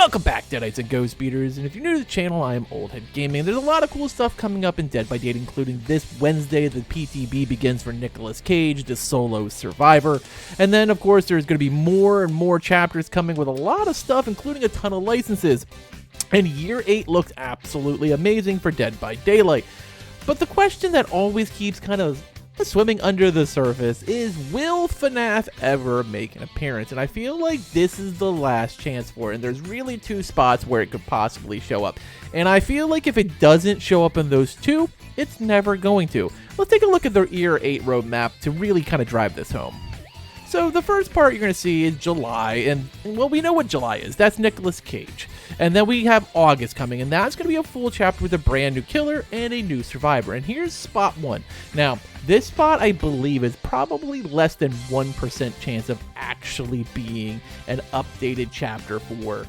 Welcome back, Deadites and Ghost Beaters, and if you're new to the channel, I am Old Head Gaming. There's a lot of cool stuff coming up in Dead by Daylight, including this Wednesday, the PTB begins for Nicolas Cage, the solo survivor. And then, of course, there's going to be more and more chapters coming with a lot of stuff, including a ton of licenses. And Year 8 looks absolutely amazing for Dead by Daylight. But the question that always keeps kind of swimming under the surface is, will FNAF ever make an appearance? And I feel like this is the last chance for it, and there's really two spots where it could possibly show up. And I feel like if it doesn't show up in those two, it's never going to. Let's take a look at their Year 8 roadmap to really kind of drive this home. So the first part you're going to see is July, and well, we know what July is. That's Nicolas Cage. And then we have August coming, and that's going to be a full chapter with a brand new killer and a new survivor. And here's spot one. Now, this spot, I believe, is probably less than 1% chance of actually being an updated chapter for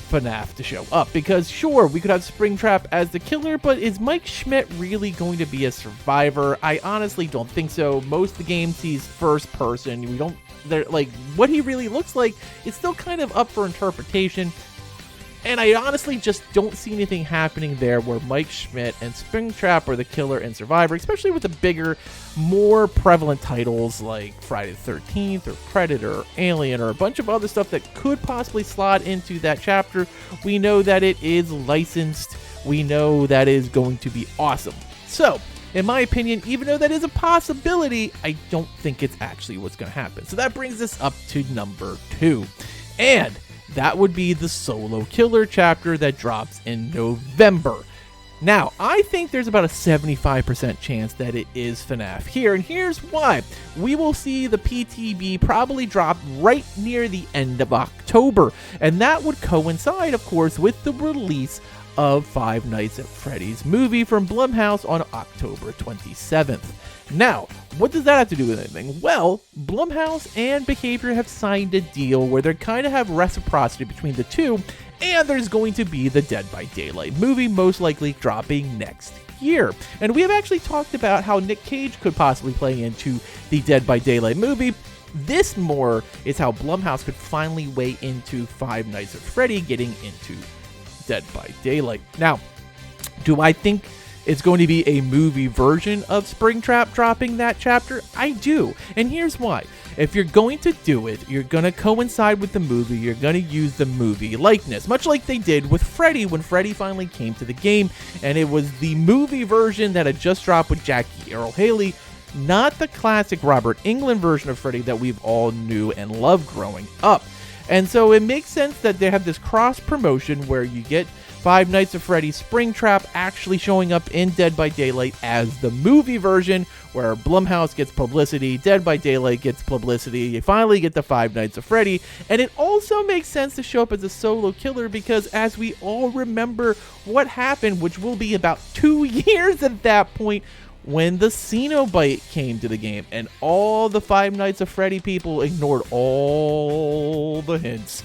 FNAF to show up, because sure, we could have Springtrap as the killer, but is Mike Schmidt really going to be a survivor? I honestly don't think so. Most of the game sees first person. We don't, like, what he really looks like is still kind of up for interpretation. And I honestly just don't see anything happening there where Mike Schmidt and Springtrap are the killer and survivor, especially with the bigger, more prevalent titles like Friday the 13th or Predator or Alien or a bunch of other stuff that could possibly slot into that chapter. We know that it is licensed. We know that is going to be awesome. So, in my opinion, even though that is a possibility, I don't think it's actually what's going to happen. So that brings us up to number 2. And that would be the solo killer chapter that drops in November. Now, I think there's about a 75% chance that it is FNAF here, and here's why. We will see the PTB probably drop right near the end of October, and that would coincide, of course, with the release of Five Nights at Freddy's movie from Blumhouse on October 27th. Now, what does that have to do with anything? Well, Blumhouse and Behavior have signed a deal where they kind of have reciprocity between the two, and there's going to be the Dead by Daylight movie most likely dropping next year. And we have actually talked about how Nick Cage could possibly play into the Dead by Daylight movie. This more is how Blumhouse could finally weigh into Five Nights at Freddy getting into Dead by Daylight. Now, do I think it's going to be a movie version of Springtrap dropping that chapter? I do, and here's why. If you're going to do it, you're going to coincide with the movie, you're going to use the movie likeness, much like they did with Freddy when Freddy finally came to the game, and it was the movie version that had just dropped with Jackie Earle Haley, not the classic Robert Englund version of Freddy that we've all knew and loved growing up. And so it makes sense that they have this cross promotion where you get Five Nights at Freddy's Springtrap actually showing up in Dead by Daylight as the movie version, where Blumhouse gets publicity, Dead by Daylight gets publicity, you finally get the Five Nights at Freddy, and it also makes sense to show up as a solo killer because as we all remember what happened, which will be about 2 years at that point, when the Cenobite came to the game, and all the Five Nights at Freddy people ignored all the hints,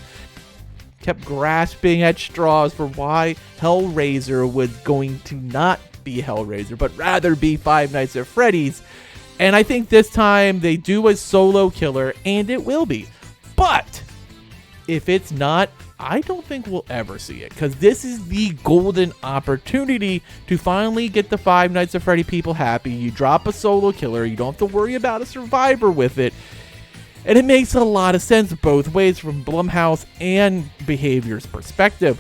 kept grasping at straws for why Hellraiser was going to not be Hellraiser, but rather be Five Nights at Freddy's. And I think this time they do a solo killer, and it will be. But if it's not, I don't think we'll ever see it, because this is the golden opportunity to finally get the Five Nights at Freddy people happy. You drop a solo killer, you don't have to worry about a survivor with it, and it makes a lot of sense both ways from Blumhouse and Behavior's perspective.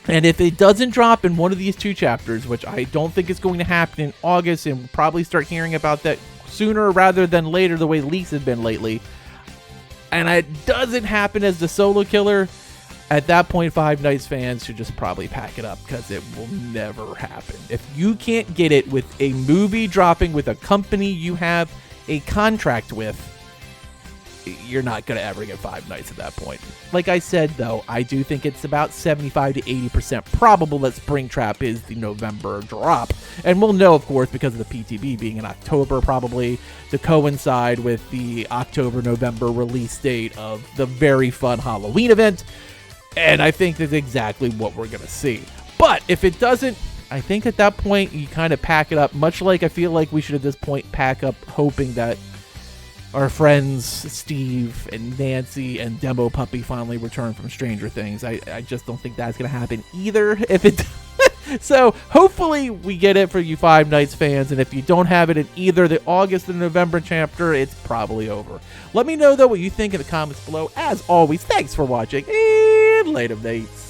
And if it doesn't drop in one of these two chapters, which I don't think is going to happen in August, and we'll probably start hearing about that sooner rather than later the way leaks have been lately, and it doesn't happen as the solo killer, at that point, Five Nights fans should just probably pack it up because it will never happen. If you can't get it with a movie dropping with a company you have a contract with, you're not going to ever get Five Nights at that point. Like I said, though, I do think it's about 75 to 80% probable that Springtrap is the November drop. And we'll know, of course, because of the PTB being in October, probably to coincide with the October-November release date of the very fun Halloween event. And I think that's exactly what we're going to see. But if it doesn't, I think at that point you kind of pack it up, much like I feel like we should at this point pack up hoping that our friends Steve and Nancy and Demo Puppy finally return from Stranger Things. I just don't think that's going to happen either. If it So hopefully we get it for you Five Nights fans, and if you don't have it in either the August or November chapter, it's probably over. Let me know, though, what you think in the comments below. As always, thanks for watching, and later, mates.